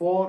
4